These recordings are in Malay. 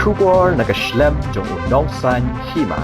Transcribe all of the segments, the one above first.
Shubor nakaslem jong unongsan Hima.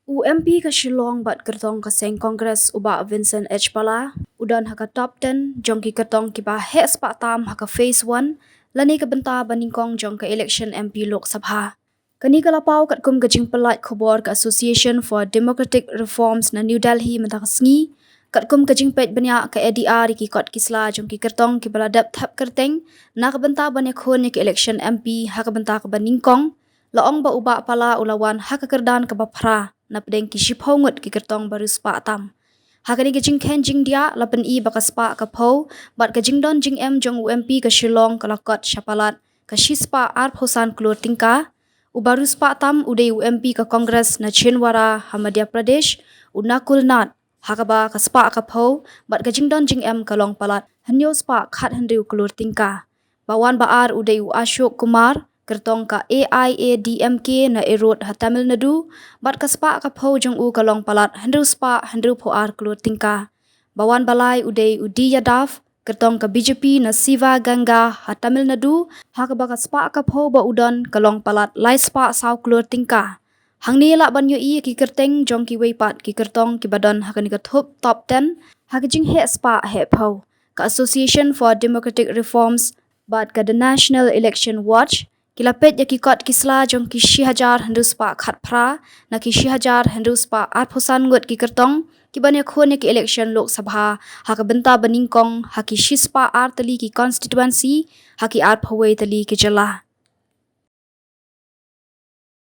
UMP ka Shillong bat Kyrtong ka seng Kongres uba Vincent H. Pala, udan haka top 10 jong ki Kyrtong ki ba he spa tam haka phase 1, lani ka benta baningkong jong ka election MP Lok Sabha. Kani ka lapaw kat kum gajing Palat khobor ka Association for Democratic Reforms na New Delhi mentakasngi, kat kum gajing pet banya ka ADR ki kot kisla jong ki Kyrtong ki baladap thap kerteng, na ka benta banyak khon ki election MP haka benta ka baningkong, laong ba uba pala ulawan haka kerdan ka bapra na pedeng ki shiphongut ki Kyrtong baru spa tam. Hakani ka jing ken jing dia lapen I baka spa ka po bat ka jing don jing em jong UMP ka Shillong ka lakot syapalat ka shispa ar phosan Klur tingka ubaru spa tam uday UMP ka Kongres na Chinwara Madhya Pradesh unakul nat hakaba ka spa ka po bat ka jing don jing em ka long palat hanyo spa khat handriu Klur tingka bawan baar uday Ashok Kumar Kyrtong ka AIADMK na erod ha Tamil Nadu, bat ka spa ka po jong u kalong palat handru spa handru po ar Klur tingka. Bawan balai uday Udi Yadav, Kyrtong ka BJP na Siva Ganga ha Tamil Nadu, ha ka baka spa ka po ba udon kalong palat lai spa saw Klur tingka. Hang ni la banyo I ki Kyrteng jong ki weipat ki Kyrtong ki badon ha ka ni ka top 10, ha ka jing he spa he po. Ka Association for Democratic Reforms, bat ka the National Election Watch, kilapet ya kikot kisla jong ki 1000 hendu spa khat phra na ki 1000 hendu spa at phosan ngut ki Kyrtong ki banya khone ki election Lok Sabha ha ka benta baningkong ha ki shispa ar tali ki constituency ha ki ar phawai tali ki jala.